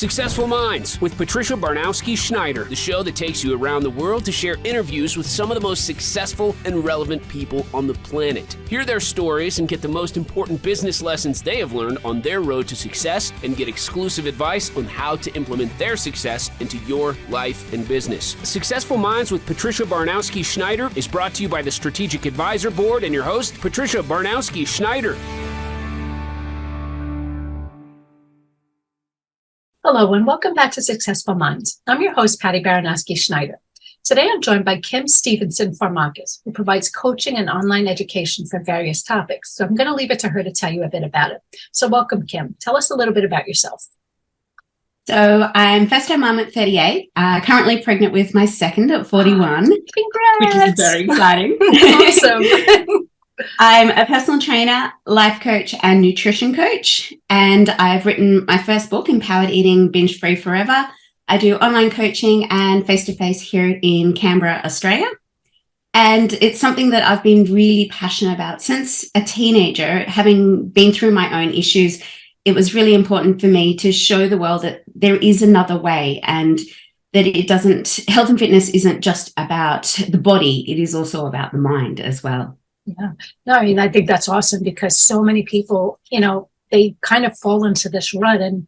Successful Minds with Patricia Barnowski-Schneider, the show that takes you around the world to share interviews with some of the most successful and relevant people on the planet. Hear their stories and get the most important business lessons they have learned on their road to success and get exclusive advice on how to implement their success into your life and business. Successful Minds with Patricia Barnowski-Schneider is brought to you by the Strategic Advisor Board and your host, Patricia Barnowski-Schneider. Hello and welcome back to Successful Minds. I'm your host, Patty Baranowski-Schneider. Today I'm joined by Kim Stevenson-Farmakis, who provides coaching and online education for various topics. So I'm going to leave it to her to tell you a bit about it. So welcome, Kim. Tell us a little bit about yourself. So I'm first-time mom at 38, currently pregnant with my second at 41. Congrats! Which is very exciting. Awesome. I'm a personal trainer, life coach, and nutrition coach. And I've written my first book, Empowered Eating, Binge-Free Forever. I do online coaching and face-to-face here in Canberra, Australia. And it's something that I've been really passionate about since a teenager. Having been through my own issues, it was really important for me to show the world that there is another way and that health and fitness isn't just about the body, it is also about the mind as well. Yeah, no, I mean, I think that's awesome because so many people, they kind of fall into this rut. And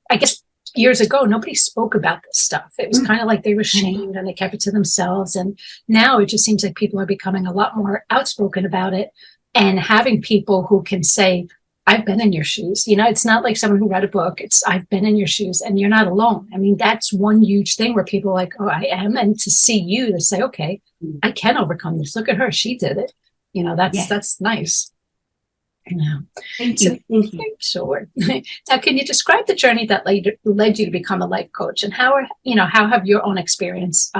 I guess years ago, nobody spoke about this stuff. It was kind of like they were shamed and they kept it to themselves. And now it just seems like people are becoming a lot more outspoken about it and having people who can say, I've been in your shoes. It's not like someone who read a book. It's I've been in your shoes and you're not alone. I mean, that's one huge thing where people are like, oh, I am. And to see you to say, okay, I can overcome this. Look at her. She did it. That's nice. Yeah. Thank you. Thank you. Sure. Now, can you describe the journey that led you to become a life coach, and how have your own experience,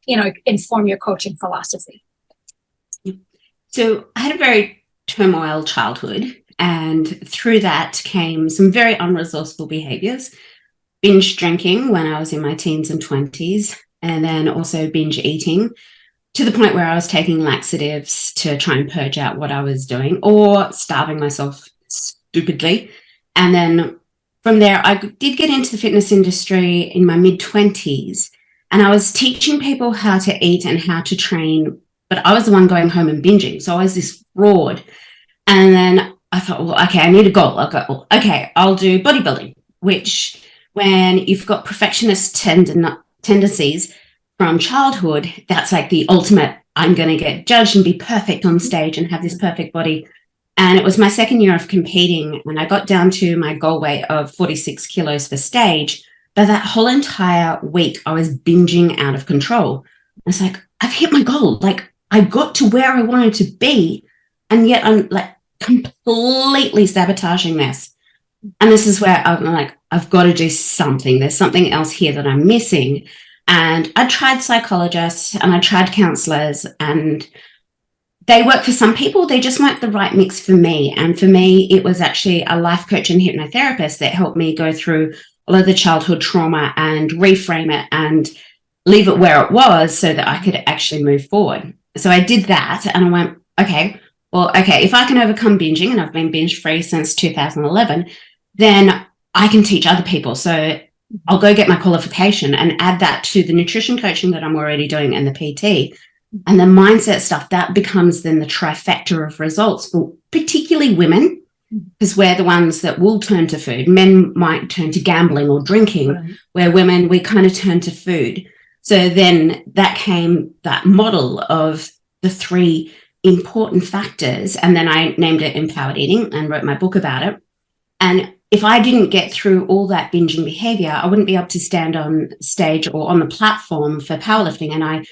inform your coaching philosophy? So I had a very turmoil childhood, and through that came some very unresourceful behaviors, binge drinking when I was in my teens and 20s, and then also binge eating, to the point where I was taking laxatives to try and purge out what I was doing or starving myself stupidly. And then from there, I did get into the fitness industry in my mid-20s, and I was teaching people how to eat and how to train, but I was the one going home and binging. So I was this fraud. And then I thought, well, okay, I need a goal. I'll do bodybuilding, which when you've got perfectionist tendencies from childhood, that's like the ultimate, I'm going to get judged and be perfect on stage and have this perfect body. And it was my second year of competing, and I got down to my goal weight of 46 kilos for stage. But that whole entire week, I was binging out of control. I was like, I've hit my goal. Like, I got to where I wanted to be, and yet I'm like completely sabotaging this. And this is where I'm like, I've got to do something. There's something else here that I'm missing. And I tried psychologists and I tried counselors, and they work for some people. They just weren't the right mix for me. And for me, it was actually a life coach and hypnotherapist that helped me go through all of the childhood trauma and reframe it and leave it where it was so that I could actually move forward. So I did that, and I went, okay, if I can overcome binging, and I've been binge free since 2011, then I can teach other people. So I'll go get my qualification and add that to the nutrition coaching that I'm already doing and the PT and the mindset stuff. That becomes then the trifecta of results for particularly women, because we're the ones that will turn to food. Men might turn to gambling or drinking, right. Where women, we kind of turn to food. So then that came that model of the three important factors. And then I named it Empowered Eating and wrote my book about it. And if I didn't get through all that binging behavior, I wouldn't be able to stand on stage or on the platform for powerlifting. And I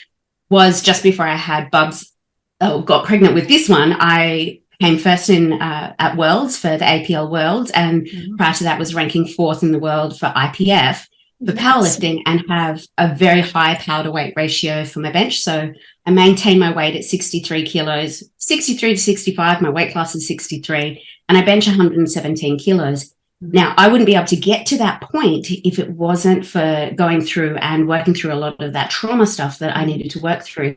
was, just before I had Bubs, got pregnant with this one, I came first in at Worlds for the APL Worlds. And prior to that was ranking 4th in the world for IPF for powerlifting, and have a very high power to weight ratio for my bench. So I maintain my weight at 63 kilos, 63 to 65. My weight class is 63, and I bench 117 kilos. Now, I wouldn't be able to get to that point if it wasn't for going through and working through a lot of that trauma stuff that I needed to work through.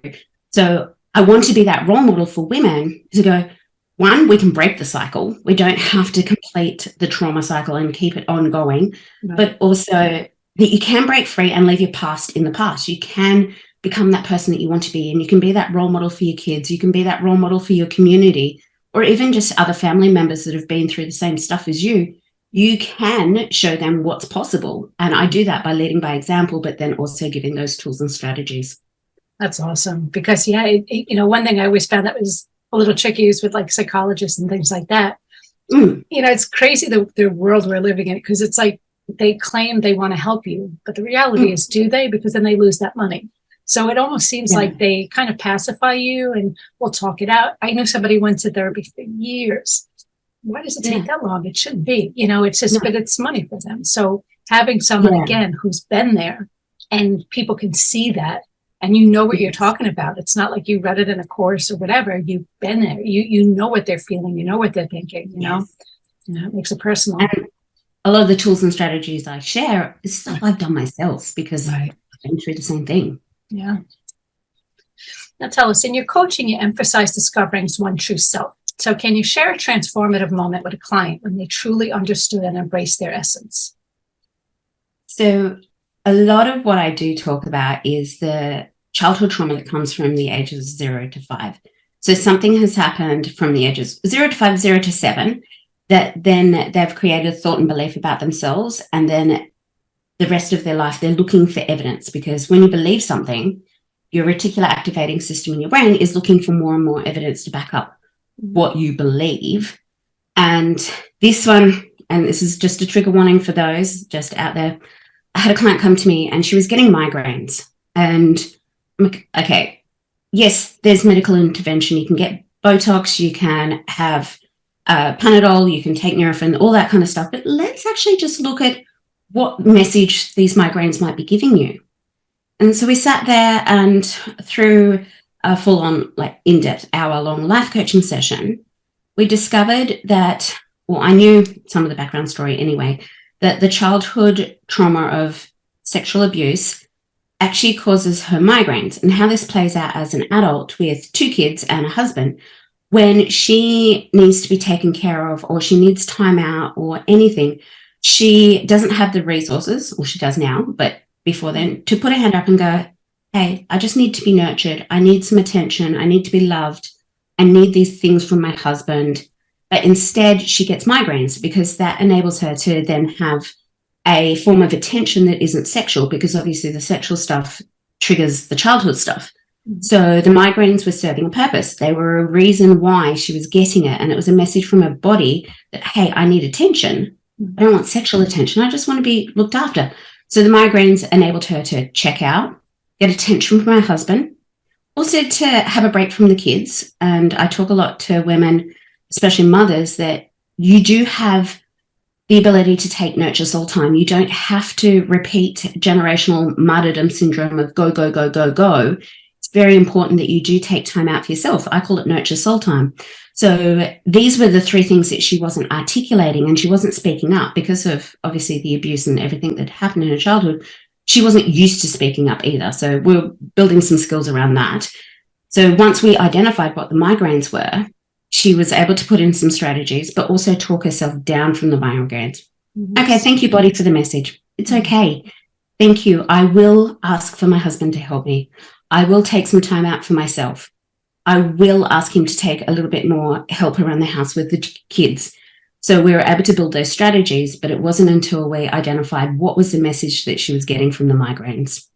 So I want to be that role model for women to go, one, we can break the cycle. We don't have to complete the trauma cycle and keep it ongoing, but also that you can break free and leave your past in the past. You can become that person that you want to be, and you can be that role model for your kids. You can be that role model for your community, or even just other family members that have been through the same stuff as you. You can show them what's possible. And I do that by leading by example, but then also giving those tools and strategies. That's awesome. Because one thing I always found that was a little tricky is with like psychologists and things like that. It's crazy the world we're living in, because it's like they claim they want to help you, but the reality is, do they? Because then they lose that money. So it almost seems like they kind of pacify you and we'll talk it out. I know somebody went to therapy for years. Why does it take that long? It shouldn't be, it's just, but it's money for them. So having someone again who's been there and people can see that, and you know what you're talking about. It's not like you read it in a course or whatever. You've been there. You know what they're feeling. You know what they're thinking. It makes it personal. And a lot of the tools and strategies I share is stuff I've done myself, because I've been through the same thing. Yeah. Now tell us, in your coaching, you emphasize discovering one's true self. So can you share a transformative moment with a client when they truly understood and embraced their essence? So a lot of what I do talk about is the childhood trauma that comes from the ages 0 to 5. So something has happened from the ages 0 to 5, 0 to 7, that then they've created a thought and belief about themselves. And then the rest of their life, they're looking for evidence, because when you believe something, your reticular activating system in your brain is looking for more and more evidence to back up what you believe. And this one, and this is just a trigger warning for those just out there, I had a client come to me and she was getting migraines. And I'm like, okay, yes, there's medical intervention. You can get Botox, you can have Panadol, you can take Nurofen, all that kind of stuff. But let's actually just look at what message these migraines might be giving you. And so we sat there, and through a full-on, like in-depth hour-long life coaching session, we discovered that, well, I knew some of the background story anyway, that the childhood trauma of sexual abuse actually causes her migraines, and how this plays out as an adult with 2 kids and a husband. When she needs to be taken care of, or she needs time out or anything, she doesn't have the resources, or she does now, but before then, to put her hand up and go, hey, I just need to be nurtured. I need some attention. I need to be loved. I need these things from my husband. But instead, she gets migraines, because that enables her to then have a form of attention that isn't sexual, because obviously the sexual stuff triggers the childhood stuff. So the migraines were serving a purpose. They were a reason why she was getting it. And it was a message from her body that, hey, I need attention. I don't want sexual attention. I just want to be looked after. So the migraines enabled her to check out, get attention from her husband, also to have a break from the kids. And I talk a lot to women, especially mothers, that you do have the ability to take nurture soul time. You don't have to repeat generational martyrdom syndrome of go, go, go, go, go. It's very important that you do take time out for yourself. I call it nurture soul time. So these were the 3 things that she wasn't articulating, and she wasn't speaking up because of obviously the abuse and everything that happened in her childhood. She wasn't used to speaking up either. So we're building some skills around that. So once we identified what the migraines were, she was able to put in some strategies, but also talk herself down from the migraines. Okay, thank you, body, for the message. It's okay. Thank you. I will ask for my husband to help me. I will take some time out for myself. I will ask him to take a little bit more help around the house with the kids. So we were able to build those strategies, but it wasn't until we identified what was the message that she was getting from the migraines.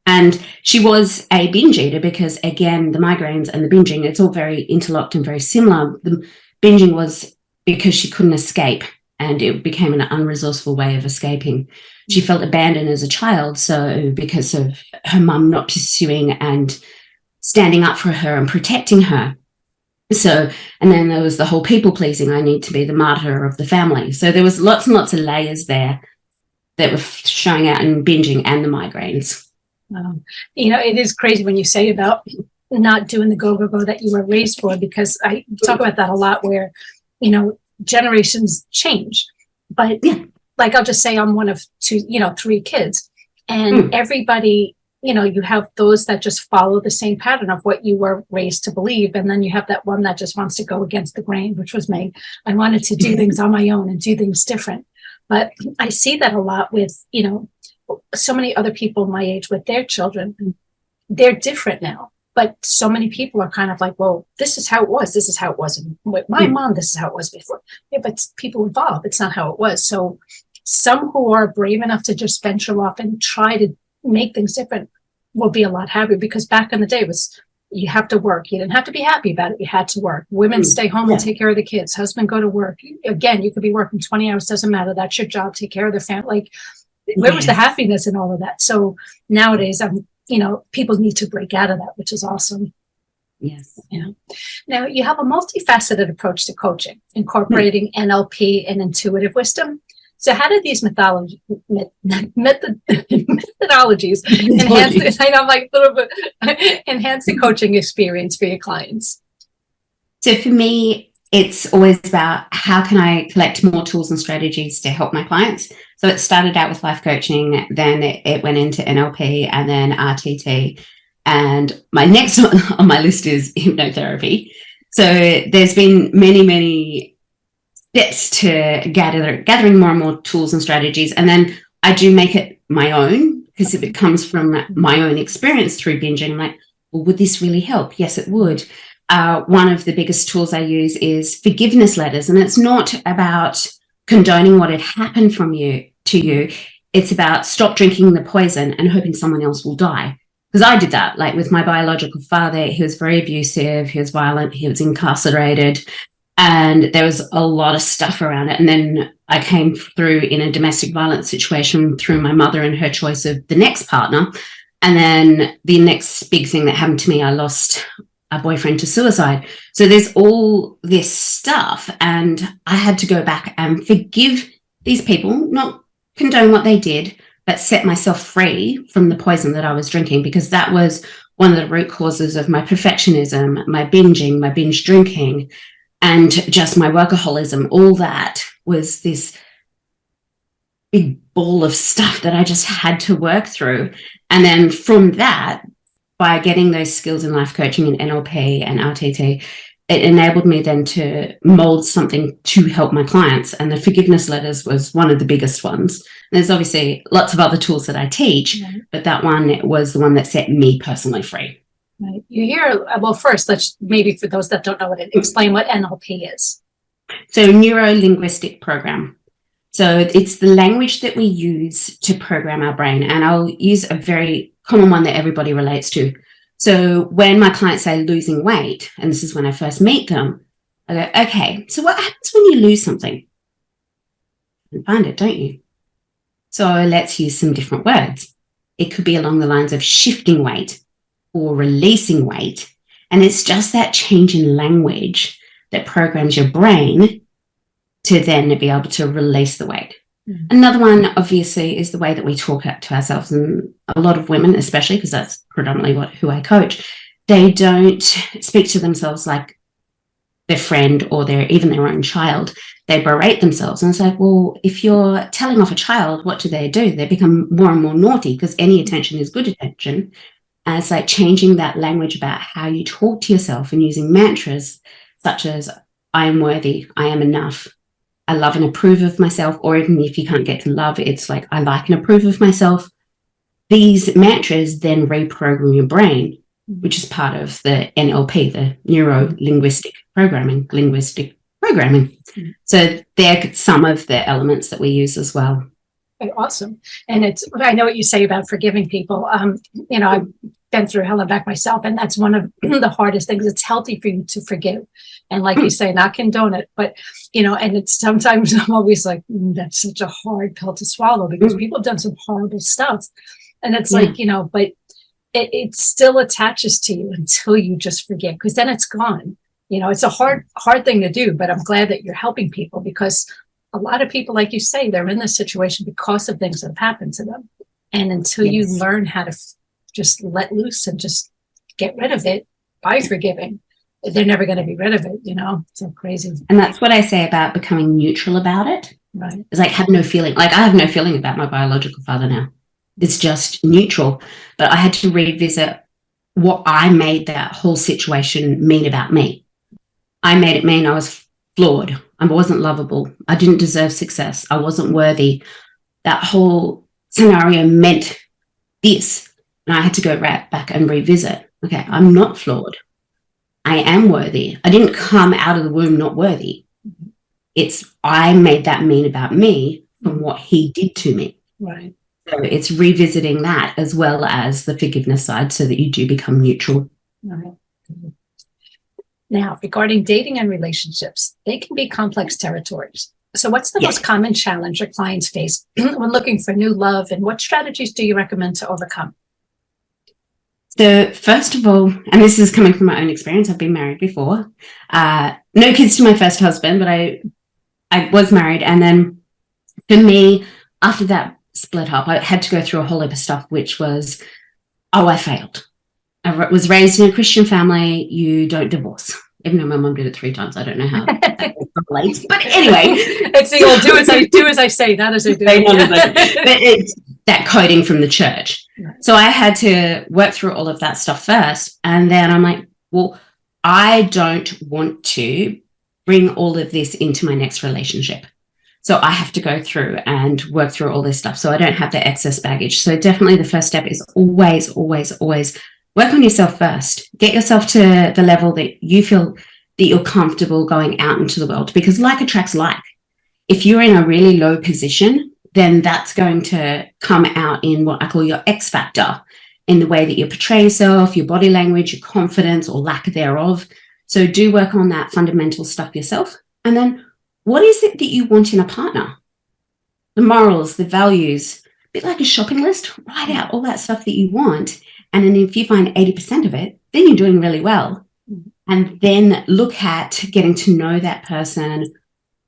And she was a binge eater, because, again, the migraines and the binging, it's all very interlocked and very similar. The binging was because she couldn't escape, and it became an unresourceful way of escaping. She felt abandoned as a child, so because of her mum not pursuing and standing up for her and protecting her. So, and then there was the whole people pleasing. I need to be the martyr of the family. So there was lots and lots of layers there that were showing out in binging and the migraines. It is crazy when you say about not doing the go, go, go that you were raised for, because I talk about that a lot where, generations change. But like, I'll just say I'm one of 3 kids, and everybody you have those that just follow the same pattern of what you were raised to believe. And then you have that one that just wants to go against the grain, which was me. I wanted to do things on my own and do things different. But I see that a lot with, so many other people my age with their children. They're different now. But so many people are kind of like, well, this is how it was. This is how it was with my mom. This is how it was before. Yeah, but people evolve. It's not how it was. So some who are brave enough to just venture off and try to make things different will be a lot happier, because back in the day was you have to work. You didn't have to be happy about it. You had to work. Women stay home and take care of the kids. Husband go to work. Again, you could be working 20 hours. Doesn't matter. That's your job. Take care of the family. Like, where was the happiness in all of that? So nowadays, people need to break out of that, which is awesome. Yes. Yeah. Now, you have a multifaceted approach to coaching, incorporating NLP and intuitive wisdom. So how do these methodologies enhance the coaching experience for your clients? So for me, it's always about how can I collect more tools and strategies to help my clients. So it started out with life coaching, then it went into NLP and then RTT. And my next one on my list is hypnotherapy. So there's been many steps to gathering more and more tools and strategies. And then I do make it my own, because if it comes from my own experience through binging, I'm like, well, would this really help? Yes, it would. One of the biggest tools I use is forgiveness letters. And it's not about condoning what had happened to you. It's about stop drinking the poison and hoping someone else will die. Because I did that, like with my biological father. He was very abusive. He was violent. He was incarcerated. And there was a lot of stuff around it. And then I came through in a domestic violence situation through my mother and her choice of the next partner. And then the next big thing that happened to me, I lost a boyfriend to suicide. So there's all this stuff, and I had to go back and forgive these people, not condone what they did, but set myself free from the poison that I was drinking, because that was one of the root causes of my perfectionism, my binging, my binge drinking, and just my workaholism. All that was this big ball of stuff that I just had to work through. And then from that, by getting those skills in life coaching and NLP and RTT, it enabled me then to mold something to help my clients. And the forgiveness letters was one of the biggest ones. And there's obviously lots of other tools that I teach, but that one was the one that set me personally free. Right. You hear, well, first, let's maybe for those that don't know explain what NLP is. So neuro-linguistic program. So it's the language that we use to program our brain. And I'll use a very common one that everybody relates to. So when my clients say losing weight, and this is when I first meet them, I go, okay, so what happens when you lose something? You find it, don't you? So let's use some different words. It could be along the lines of shifting weight or releasing weight. And it's just that change in language that programs your brain to then be able to release the weight. Another one, obviously, is the way that we talk to ourselves. And a lot of women, especially because that's predominantly who I coach, they don't speak to themselves like their friend or even their own child. They berate themselves. And it's like, well, if you're telling off a child, what do? They become more and more naughty, because any attention is good attention. And it's like changing that language about how you talk to yourself and using mantras such as, I am worthy, I am enough, I love and approve of myself. Or even if you can't get to love, it's like, I like and approve of myself. These mantras then reprogram your brain, which is part of the NLP, the neuro-linguistic programming, So they're some of the elements that we use as well. Okay, awesome. And I know what you say about forgiving people. I've been through hell and back myself, and that's one of the hardest things. It's healthy for you to forgive. And like you say, not condone it, but, and it's sometimes I'm always like, that's such a hard pill to swallow, because people have done some horrible stuff. And it's like, but it still attaches to you until you just forgive, because then it's gone. It's a hard thing to do, but I'm glad that you're helping people, because a lot of people, like you say, they're in this situation because of things that have happened to them. And until you learn how to just let loose and just get rid of it by forgiving, they're never going to be rid of it, so crazy. And that's what I say about becoming neutral about it. Right. It's like, have no feeling. Like, I have no feeling about my biological father now. It's just neutral. But I had to revisit what I made that whole situation mean about me. I made it mean I was flawed. I wasn't lovable. I didn't deserve success. I wasn't worthy. That whole scenario meant this. And I had to go right back and revisit. Okay, I'm not flawed. I am worthy. I didn't come out of the womb not worthy. I made that mean about me from what he did to me. Right. So it's revisiting that as well as the forgiveness side so that you do become neutral. Right. Now, regarding dating and relationships, they can be complex territories. So what's the most common challenge your clients face when looking for new love, and what strategies do you recommend to overcome? So first of all, and this is coming from my own experience, I've been married before. No kids to my first husband, but I was married. And then for me, after that split up, I had to go through a whole heap of stuff, which was, I failed. I was raised in a Christian family. You don't divorce. Even though my mum did it 3 times. I don't know how that relates. But anyway. It's the old do as I say, not as I do. But it's that coding from the church. Right. So I had to work through all of that stuff first. And then I'm like, well, I don't want to bring all of this into my next relationship. So I have to go through and work through all this stuff so I don't have the excess baggage. So definitely the first step is always work on yourself first. Get yourself to the level that you feel that you're comfortable going out into the world, because like attracts like. If you're in a really low position, then that's going to come out in what I call your X factor, in the way that you portray yourself, your body language, your confidence or lack thereof. So do work on that fundamental stuff yourself. And then what is it that you want in a partner? The morals, the values, a bit like a shopping list. Write out all that stuff that you want. And then if you find 80% of it, then you're doing really well. And then look at getting to know that person.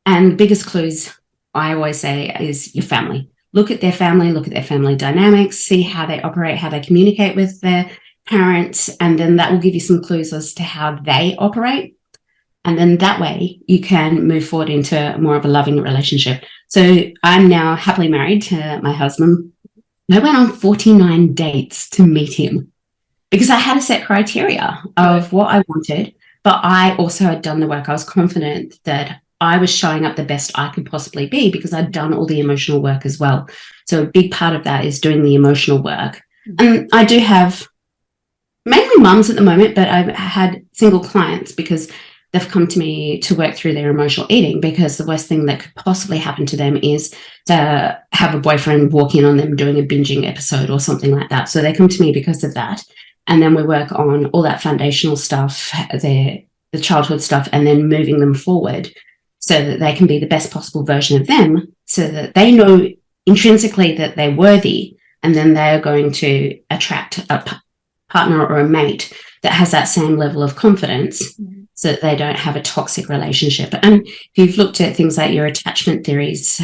And the biggest clues I always say is your family. Look at their family dynamics, see how they operate, how they communicate with their parents. And then that will give you some clues as to how they operate. And then that way you can move forward into more of a loving relationship. So I'm now happily married to my husband. I went on 49 dates to meet him because I had a set criteria of what I wanted, but I also had done the work. I was confident that I was showing up the best I could possibly be because I'd done all the emotional work as well. So a big part of that is doing the emotional work. And I do have mainly mums at the moment, but I've had single clients because they've come to me to work through their emotional eating, because the worst thing that could possibly happen to them is to have a boyfriend walk in on them doing a binging episode or something like that. So they come to me because of that. And then we work on all that foundational stuff, the childhood stuff, and then moving them forward so that they can be the best possible version of them, so that they know intrinsically that they're worthy, and then they're going to attract a partner or a mate that has that same level of confidence, so that they don't have a toxic relationship. And if you've looked at things like your attachment theories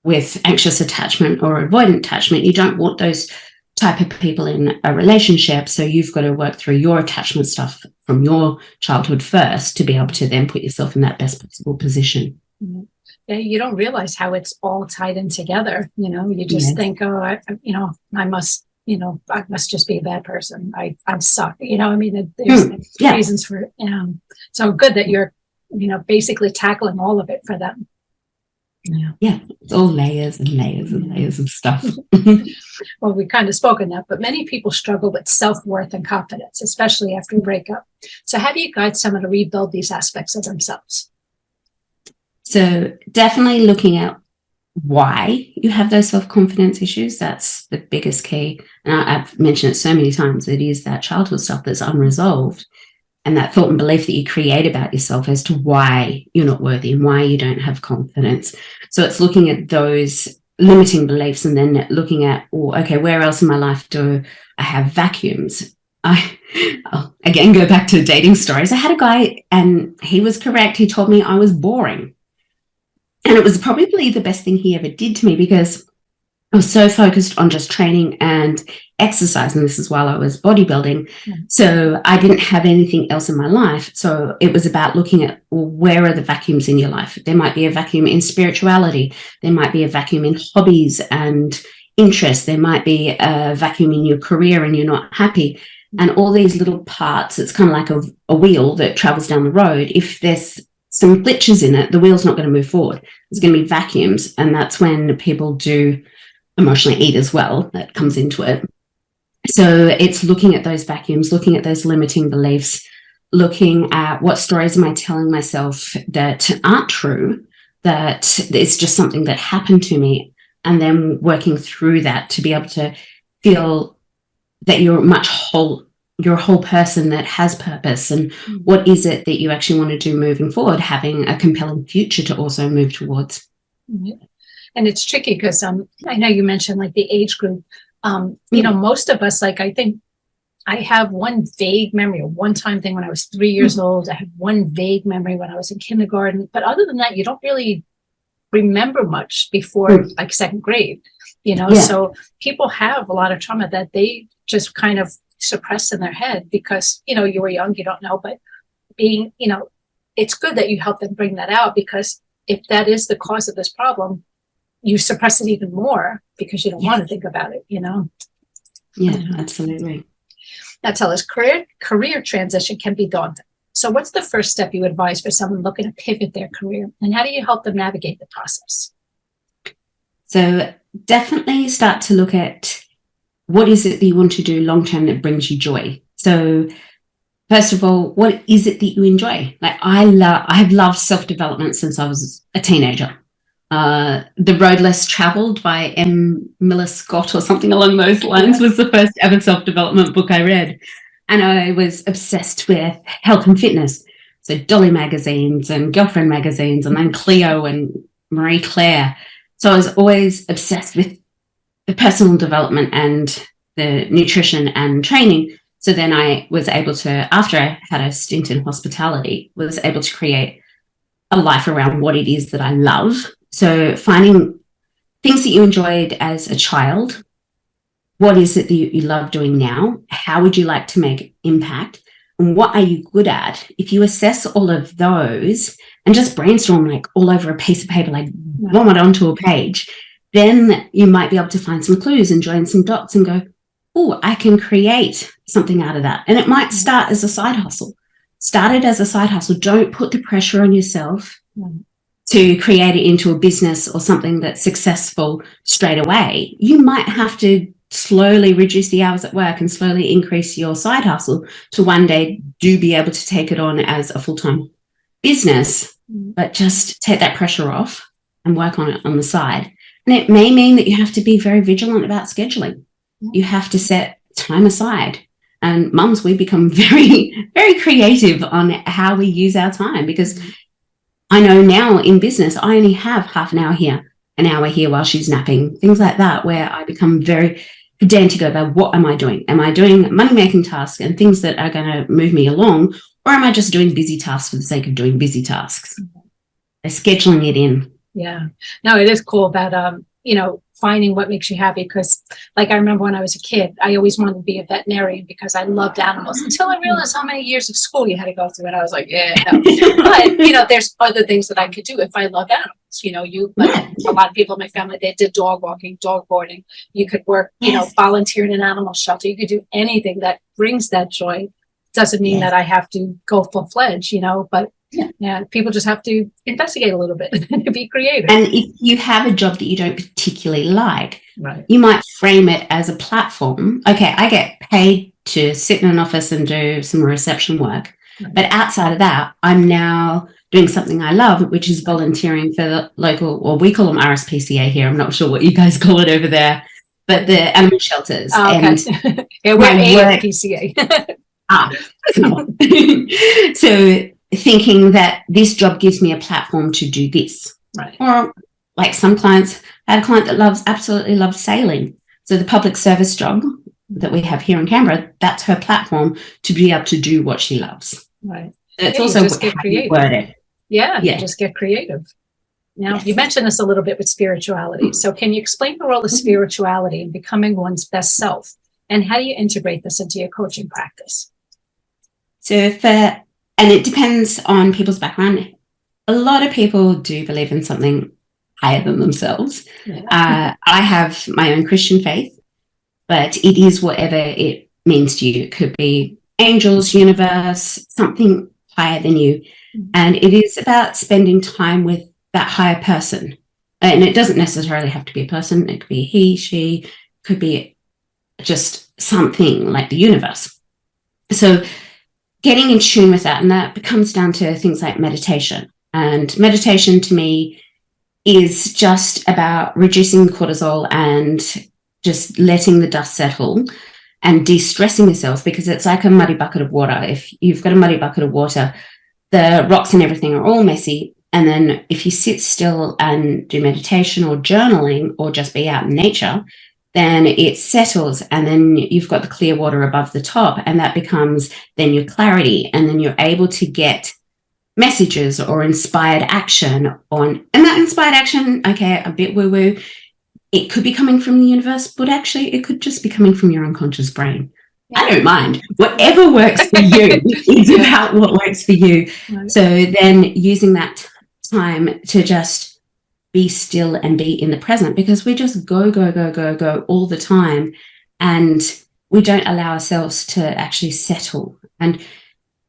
with anxious attachment or avoidant attachment, you don't want those type of people in a relationship. So you've got to work through your attachment stuff from your childhood first to be able to then put yourself in that best possible position. Yeah, you don't realize how it's all tied in together. You just think, I must just be a bad person. I suck. There's reasons for it. So good that you're, basically tackling all of it for them. Yeah, it's all layers and layers and layers of stuff. Well, we kind of spoke on that, but many people struggle with self-worth and confidence, especially after a breakup. So how do you guide someone to rebuild these aspects of themselves? So definitely looking at why you have those self-confidence issues. That's the biggest key. And I've mentioned it so many times. It is that childhood stuff that's unresolved, and that thought and belief that you create about yourself as to why you're not worthy and why you don't have confidence. So it's looking at those limiting beliefs and then looking at, okay, where else in my life do I have vacuums? I'll again go back to dating stories. I had a guy and he was correct. He told me I was boring. And it was probably the best thing he ever did to me, because I was so focused on just training and exercise. And this is while I was bodybuilding. So I didn't have anything else in my life. So it was about looking at, where are the vacuums in your life? There might be a vacuum in spirituality. There might be a vacuum in hobbies and interest, there might be a vacuum in your career and you're not happy. And all these little parts, it's kind of like a wheel that travels down the road. If there's some glitches in it, the wheel's not going to move forward. There's going to be vacuums. And that's when people do emotionally eat as well. That comes into it. So it's looking at those vacuums, looking at those limiting beliefs, looking at what stories am I telling myself that aren't true, that it's just something that happened to me, and then working through that to be able to feel that you're a whole person that has purpose, and what is it that you actually want to do moving forward, having a compelling future to also move towards. And it's tricky because I know you mentioned like the age group. You know, most of us, like I think I have one vague memory, a one-time thing when I was 3 years old. I have one vague memory when I was in kindergarten. But other than that, you don't really remember much before like second grade, you know. So people have a lot of trauma that they just kind of suppress in their head because, you know, you were young, you don't know. But being, you know, it's good that you help them bring that out, because if that is the cause of this problem, you suppress it even more because you don't want to think about it, you know? Yeah, absolutely. Now tell us, career transition can be daunting. So what's the first step you advise for someone looking to pivot their career, and how do you help them navigate the process? So definitely start to look at what is it that you want to do long-term that brings you joy. So first of all, what is it that you enjoy? Like I have loved self-development since I was a teenager. The Road Less Traveled by M. Miller Scott or something along those lines was the first ever self-development book I read. And I was obsessed with health and fitness. So Dolly magazines and Girlfriend magazines, and then Cleo and Marie Claire. So I was always obsessed with the personal development and the nutrition and training. So then I was able to, after I had a stint in hospitality, was able to create a life around what it is that I love. So finding things that you enjoyed as a child, what is it that you love doing now? How would you like to make impact? And what are you good at? If you assess all of those and just brainstorm like all over a piece of paper, like bomb it onto a page, then you might be able to find some clues and join some dots and go, oh, I can create something out of that. And it might start as a side hustle. Start it as a side hustle. Don't put the pressure on yourself to create it into a business or something that's successful straight away. You might have to slowly reduce the hours at work and slowly increase your side hustle to one day do be able to take it on as a full-time business, but just take that pressure off and work on it on the side. And it may mean that you have to be very vigilant about scheduling. You have to set time aside. And mums, we become very, very creative on how we use our time, because I know now in business, I only have half an hour here, an hour here while she's napping, things like that, where I become very pedantic about what am I doing? Am I doing money-making tasks and things that are going to move me along, or am I just doing busy tasks for the sake of doing busy tasks? They're scheduling it in. Yeah. No, it is cool that, you know, finding what makes you happy, because like I remember when I was a kid, I always wanted to be a veterinarian because I loved animals, until I realized how many years of school you had to go through, and I was like, yeah, no. But you know, there's other things that I could do if I love animals. You know, like a lot of people in my family, they did dog walking, dog boarding. You could work, you know, volunteer in an animal shelter. You could do anything that brings that joy. Doesn't mean that I have to go full-fledged, you know, but yeah, people just have to investigate a little bit and be creative. And if you have a job that you don't particularly like, you might frame it as a platform. Okay, I get paid to sit in an office and do some reception work. But outside of that, I'm now doing something I love, which is volunteering for the local, or we call them RSPCA here. I'm not sure what you guys call it over there, but the animal shelters. Oh, okay. And yeah, we're APCA. So thinking that this job gives me a platform to do this. Or like some clients, I had a client that absolutely loves sailing. So the public service job that we have here in Canberra, that's her platform to be able to do what she loves. Right. It's also just get creative. Word it. Yeah, you just get creative. Now, you mentioned this a little bit with spirituality. So can you explain the role of spirituality in becoming one's best self? And how do you integrate this into your coaching practice? So and it depends on people's background. A lot of people do believe in something higher than themselves. Yeah. I have my own Christian faith, but it is whatever it means to you. It could be angels, universe, something higher than you. And it is about spending time with that higher person. And it doesn't necessarily have to be a person. It could be he, she, could be just something like the universe. So getting in tune with that, and that comes down to things like meditation. And meditation to me is just about reducing cortisol and just letting the dust settle and de-stressing yourself, because it's like a muddy bucket of water. If you've got a muddy bucket of water, the rocks and everything are all messy. And then if you sit still and do meditation or journaling or just be out in nature, then it settles, and then you've got the clear water above the top, and that becomes then your clarity, and then you're able to get messages or inspired action on. And that inspired action, okay, a bit woo-woo, it could be coming from the universe, but actually it could just be coming from your unconscious brain. Yeah. I don't mind. Whatever works for you is about what works for you. Right. So then using that time to just be still and be in the present, because we just go all the time, and we don't allow ourselves to actually settle. And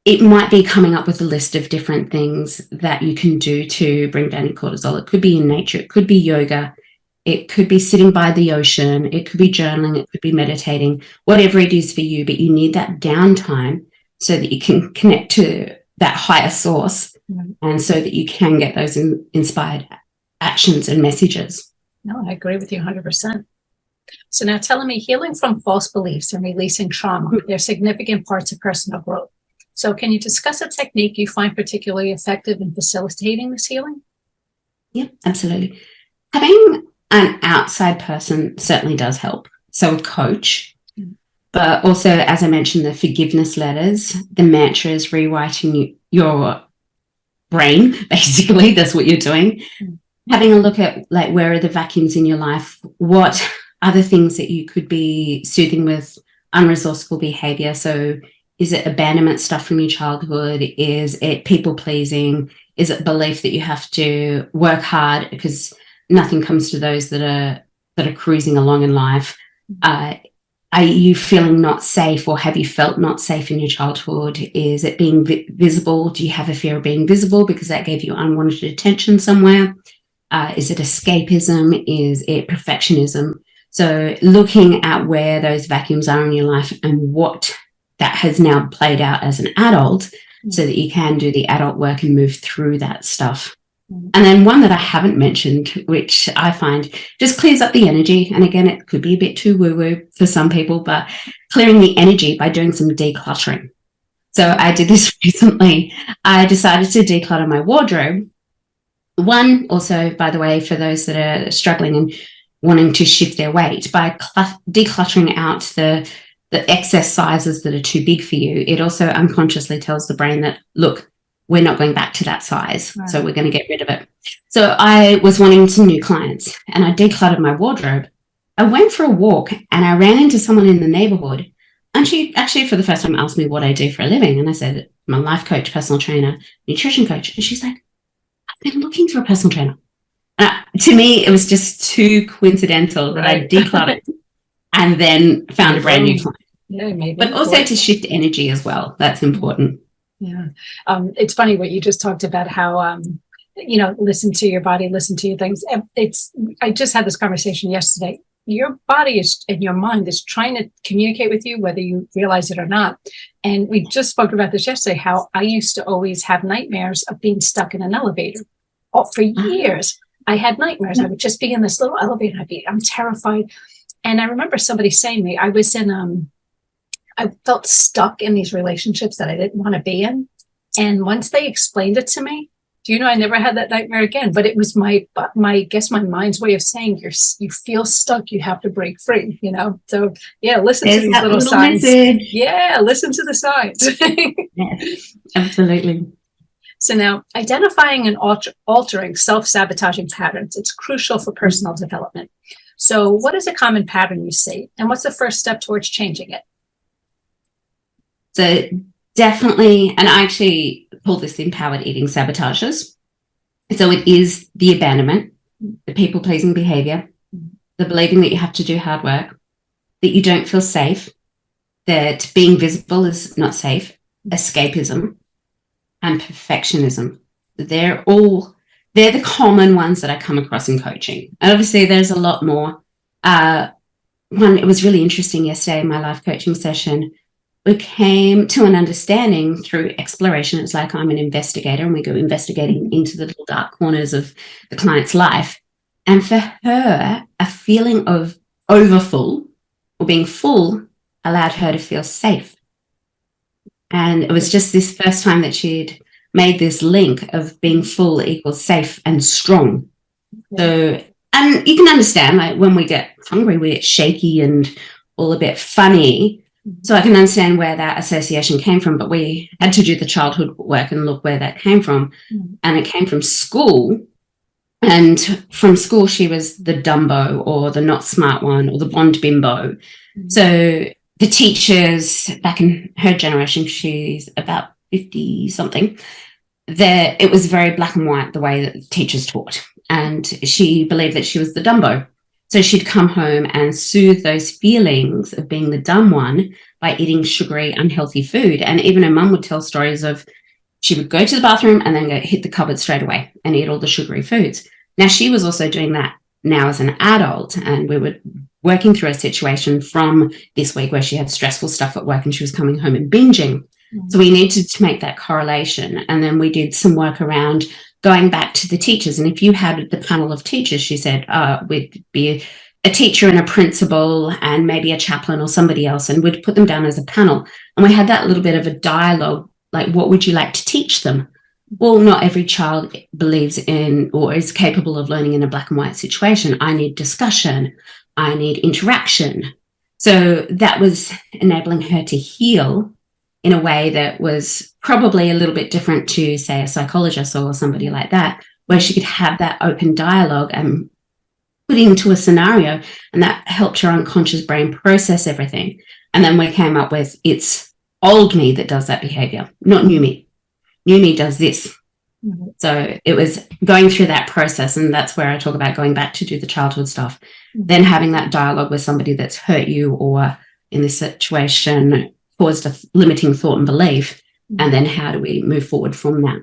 it might be coming up with a list of different things that you can do to bring down your cortisol. It could be in nature, it could be yoga, it could be sitting by the ocean, it could be journaling, it could be meditating, whatever it is for you. But you need that downtime so that you can connect to that higher source, and so that you can get those inspired actions and messages. No, I agree with you 100%. So now telling me, healing from false beliefs and releasing trauma, they're significant parts of personal growth. So can you discuss a technique you find particularly effective in facilitating this healing? Yeah, absolutely. Having an outside person certainly does help. So a coach, but also, as I mentioned, the forgiveness letters, the mantras, rewriting your brain, basically, that's what you're doing. Having a look at, like, where are the vacuums in your life? What are the things that you could be soothing with unresourceful behavior? So is it abandonment stuff from your childhood? Is it people pleasing? Is it belief that you have to work hard because nothing comes to those that are cruising along in life? Are you feeling not safe, or have you felt not safe in your childhood? Is it being visible? Do you have a fear of being visible because that gave you unwanted attention somewhere? Is it escapism? Is it perfectionism? So looking at where those vacuums are in your life and what that has now played out as an adult, so that you can do the adult work and move through that stuff. And then one that I haven't mentioned, which I find just clears up the energy. And again, it could be a bit too woo-woo for some people, but clearing the energy by doing some decluttering. So I did this recently. I decided to declutter my wardrobe. One, also, by the way, for those that are struggling and wanting to shift their weight, by decluttering out the excess sizes that are too big for you, it also unconsciously tells the brain that, look, we're not going back to that size, right, so we're going to get rid of it. So I was wanting some new clients, and I decluttered my wardrobe. I went for a walk, and I ran into someone in the neighborhood, and she actually, for the first time, asked me what I do for a living. And I said, I'm a life coach, personal trainer, nutrition coach. And she's like, I've been looking for a personal trainer. To me, it was just too coincidental that I decluttered and then found a brand new client. Yeah, maybe. But also to shift energy as well. That's important. Yeah. It's funny what you just talked about, how, listen to your body, listen to your things. I just had this conversation yesterday. Your body and your mind is trying to communicate with you, whether you realize it or not. And we just spoke about this yesterday, how I used to always have nightmares of being stuck in an elevator. For years, I had nightmares. I would just be in this little elevator. I'm terrified. And I remember somebody saying to me, I felt stuck in these relationships that I didn't want to be in. And once they explained it to me, I never had that nightmare again. But it was my mind's way of saying you feel stuck, you have to break free, So yeah, listen to these little signs. Message. Yeah, listen to the signs. Yes, absolutely. So now, identifying and altering self-sabotaging patterns, it's crucial for personal development. So what is a common pattern you see? And what's the first step towards changing it? So definitely, and I actually call this empowered eating sabotages. So it is the abandonment. the people-pleasing behavior, the believing that you have to do hard work, that you don't feel safe, that being visible is not safe, escapism, and perfectionism. They're the common ones that I come across in coaching. And obviously there's a lot more. It was really interesting yesterday in my life coaching session. We came to an understanding through exploration. It's like I'm an investigator and we go investigating into the little dark corners of the client's life. And for her, a feeling of overfull or being full allowed her to feel safe. And it was just this first time that she'd made this link of being full equals safe and strong. So, and you can understand, like when we get hungry, we get shaky and all a bit funny. So I can understand where that association came from, but we had to do the childhood work and look where that came from. And it came from school. And from school, she was the Dumbo or the not smart one or the blonde bimbo. So the teachers back in her generation, she's about 50 something, it was very black and white the way that the teachers taught. And she believed that she was the Dumbo. So she'd come home and soothe those feelings of being the dumb one by eating sugary, unhealthy food. And even her mum would tell stories of she would go to the bathroom and then go hit the cupboard straight away and eat all the sugary foods. Now, she was also doing that now as an adult, and we were working through a situation from this week where she had stressful stuff at work and she was coming home and binging. So we needed to make that correlation. And then we did some work around going back to the teachers. And if you had the panel of teachers, she said, we'd be a teacher and a principal and maybe a chaplain or somebody else, and we'd put them down as a panel. And we had that little bit of a dialogue, like, what would you like to teach them? Well, not every child believes in or is capable of learning in a black and white situation. I need discussion. I need interaction. So that was enabling her to heal in a way that was probably a little bit different to, say, a psychologist or somebody like that, where she could have that open dialogue and put into a scenario, and that helped her unconscious brain process everything. And then we came up with, it's old me that does that behavior, not new me. New me does this. So it was going through that process, and that's where I talk about going back to do the childhood stuff, then having that dialogue with somebody that's hurt you or in this situation caused a limiting thought and belief, and then how do we move forward from that?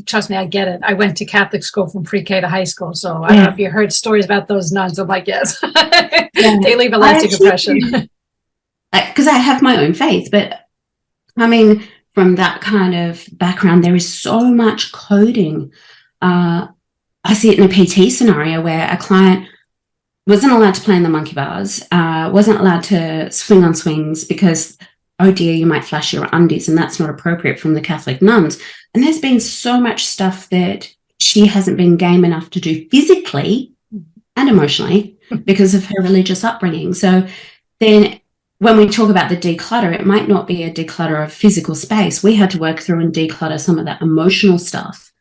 Trust me, I get it. I went to Catholic school from pre-K to high school, so I don't know if you heard stories about those nuns. I'm like, yes, they leave a lasting impression. Because I have my own faith, but coming from that kind of background, there is so much coding. I see it in a PT scenario where a client wasn't allowed to play in the monkey bars, wasn't allowed to swing on swings because, oh dear, you might flash your undies, and that's not appropriate from the Catholic nuns. And there's been so much stuff that she hasn't been game enough to do physically and emotionally because of her religious upbringing. So then when we talk about the declutter, it might not be a declutter of physical space. We had to work through and declutter some of that emotional stuff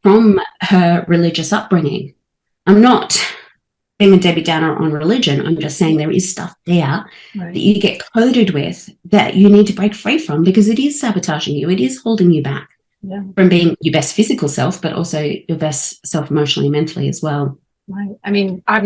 from her religious upbringing. I'm not being a Debbie Downer on religion. I'm just saying there is stuff there that you get coded with that you need to break free from, because it is sabotaging you. It is holding you back from being your best physical self, but also your best self emotionally, mentally as well. Right. I mean, I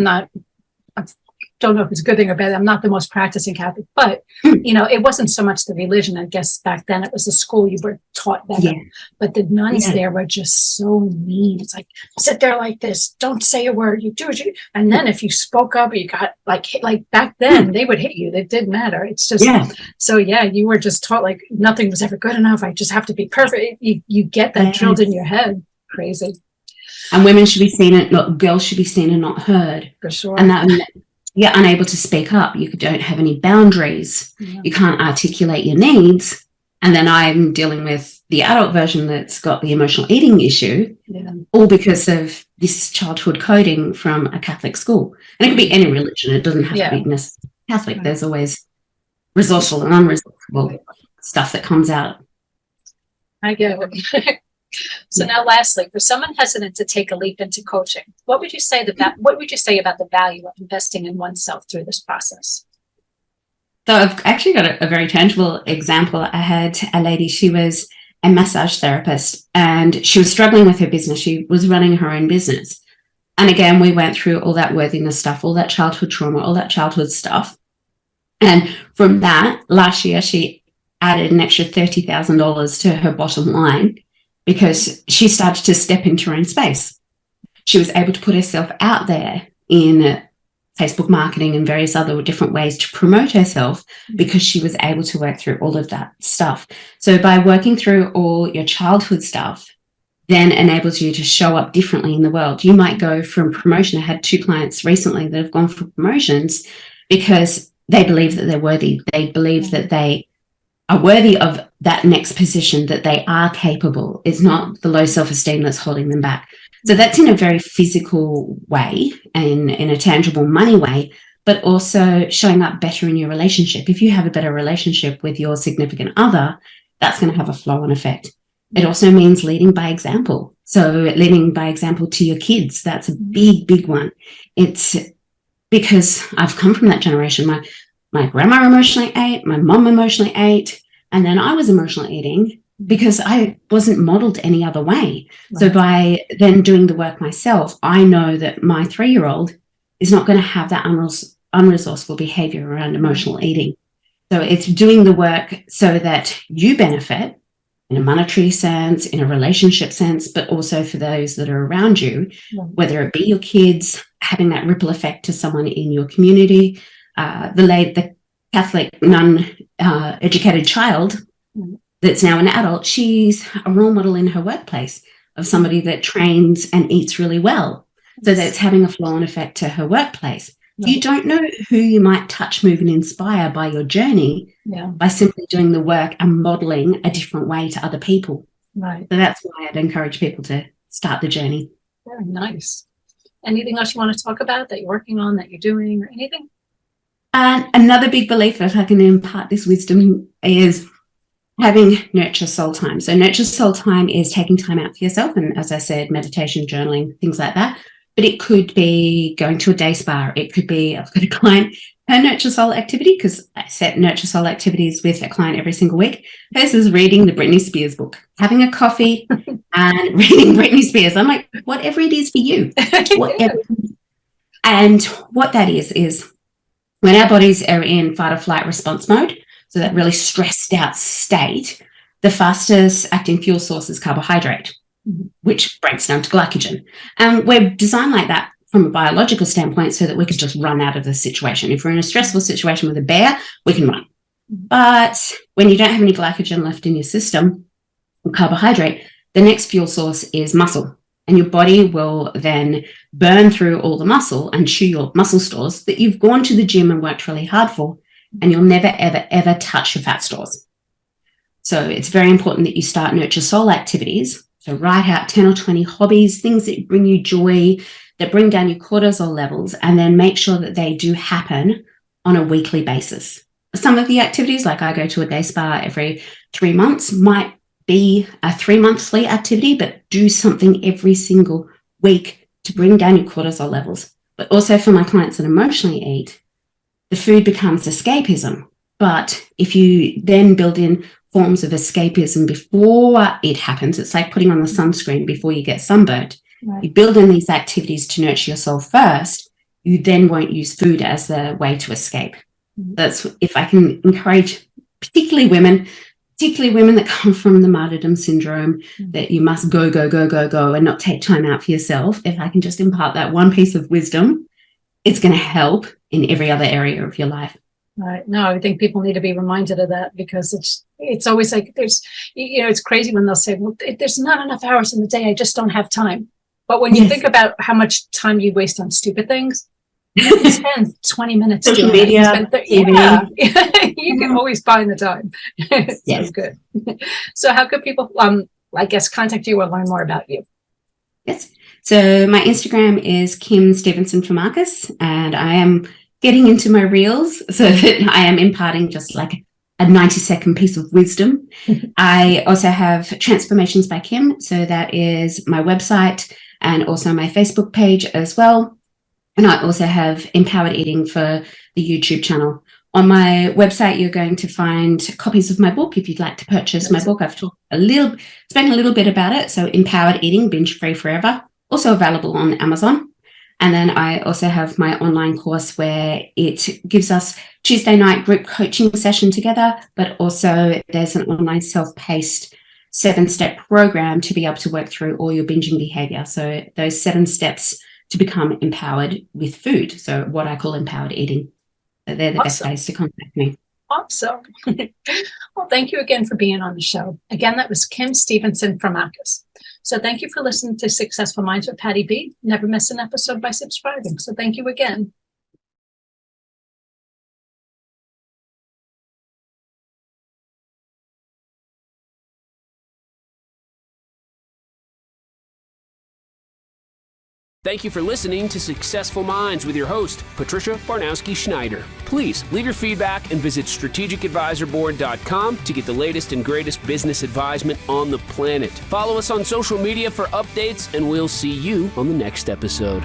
don't know if it's a good thing or bad. I'm not the most practicing Catholic, but it wasn't so much the religion. I guess back then it was the school, you were taught better. But the nuns there were just so mean. It's like, sit there like this, don't say a word, you do it. And then if you spoke up, you got like back then they would hit you. It didn't matter. It's just so you were just taught like nothing was ever good enough. I just have to be perfect. You get that drilled in your head. Crazy. And women should be seen and girls should be seen and not heard. For sure. And that you're unable to speak up. You don't have any boundaries. You can't articulate your needs. And then I'm dealing with the adult version that's got the emotional eating issue, all because of this childhood coding from a Catholic school. And it could be any religion. It doesn't have to be necessarily Catholic. There's always resourceful and unresourceful stuff that comes out. I get it. So now lastly, for someone hesitant to take a leap into coaching, what would you say about the value of investing in oneself through this process? So I've actually got a very tangible example. I had a lady, she was a massage therapist and she was struggling with her business. She was running her own business. And again, we went through all that worthiness stuff, all that childhood trauma, all that childhood stuff. And from that, last year, she added an extra $30,000 to her bottom line because she started to step into her own space. She was able to put herself out there in Facebook marketing and various other different ways to promote herself because she was able to work through all of that stuff. So by working through all your childhood stuff, then enables you to show up differently in the world. You might go from promotion. I had 2 clients recently that have gone for promotions because they believe that they're worthy. They believe that they are worthy of that next position, that they are capable. It's not the low self-esteem that's holding them back. So that's in a very physical way and in a tangible money way, but also showing up better in your relationship. If you have a better relationship with your significant other, that's going to have a flow-on effect. It also means leading by example. So leading by example to your kids, that's a big, big one. It's because I've come from that generation. My grandma emotionally ate, my mom emotionally ate, and then I was emotionally eating because I wasn't modeled any other way. Right. So by then doing the work myself, I know that my 3-year-old is not going to have that unresourceful behavior around emotional eating. So it's doing the work so that you benefit in a monetary sense, in a relationship sense, but also for those that are around you, whether it be your kids, having that ripple effect to someone in your community, the Catholic non-educated child that's now an adult, she's a role model in her workplace of somebody that trains and eats really well. So that's having a flow-on effect to her workplace. You don't know who you might touch, move, and inspire by your journey by simply doing the work and modeling a different way to other people. Right. So that's why I'd encourage people to start the journey. Very nice. Anything else you want to talk about that you're working on, that you're doing, or anything? And another big belief, if I can impart this wisdom, is having nurture soul time. So nurture soul time is taking time out for yourself. And as I said, meditation, journaling, things like that. But it could be going to a day spa. It could be, I've got a client, her nurture soul activity, because I set nurture soul activities with a client every single week. Hers is reading the Britney Spears book, having a coffee and reading Britney Spears. I'm like, whatever it is for you. Whatever. And what that is when our bodies are in fight or flight response mode, so that really stressed out state, the fastest acting fuel source is carbohydrate, which breaks down to glycogen. And we're designed like that from a biological standpoint so that we could just run out of the situation. If we're in a stressful situation with a bear, we can run. But when you don't have any glycogen left in your system, or carbohydrate, the next fuel source is muscle. And your body will then burn through all the muscle and chew your muscle stores that you've gone to the gym and worked really hard for, and you'll never, ever, ever touch your fat stores. So it's very important that you start nurture soul activities. So write out 10 or 20 hobbies, things that bring you joy, that bring down your cortisol levels, and then make sure that they do happen on a weekly basis. Some of the activities, like I go to a day spa every 3 months, might be a 3-monthly activity, but do something every single week to bring down your cortisol levels. But also for my clients that emotionally eat, the food becomes escapism. But if you then build in forms of escapism before it happens, it's like putting on the sunscreen before you get sunburned. Right. You build in these activities to nurture yourself first, you then won't use food as the way to escape. That's, if I can encourage particularly women that come from the martyrdom syndrome, that you must go and not take time out for yourself. If I can just impart that one piece of wisdom, it's going to help in every other area of your life. Right. No, I think people need to be reminded of that, because it's always like it's crazy when they'll say, well, there's not enough hours in the day. I just don't have time. But when you think about how much time you waste on stupid things, you can spend 20 minutes social doing media, it. You can always find the time. Yes. So good. So how could people, I guess, contact you or learn more about you? Yes. So my Instagram is Kim Stevenson-Farmakis, and I am getting into my reels so that I am imparting just like a 90-second piece of wisdom. I also have Transformations by Kim. So that is my website and also my Facebook page as well. And I also have Empowered Eating for the YouTube channel. On my website, you're going to find copies of my book if you'd like to purchase my book. I've spent a little bit about it. So Empowered Eating, Binge-Free Forever, also available on Amazon. And then I also have my online course where it gives us Tuesday night group coaching session together, but also there's an online self-paced 7-step program to be able to work through all your binging behavior. So those 7 steps to become empowered with food. So what I call empowered eating. So they're the best ways to contact me. Awesome. Well, thank you again for being on the show. Again, that was Kim Stevenson-Farmakis. So thank you for listening to Successful Minds with Patty B. Never miss an episode by subscribing. So thank you again. Thank you for listening to Successful Minds with your host, Patricia Barnowski-Schneider. Please leave your feedback and visit strategicadvisorboard.com to get the latest and greatest business advisement on the planet. Follow us on social media for updates, and we'll see you on the next episode.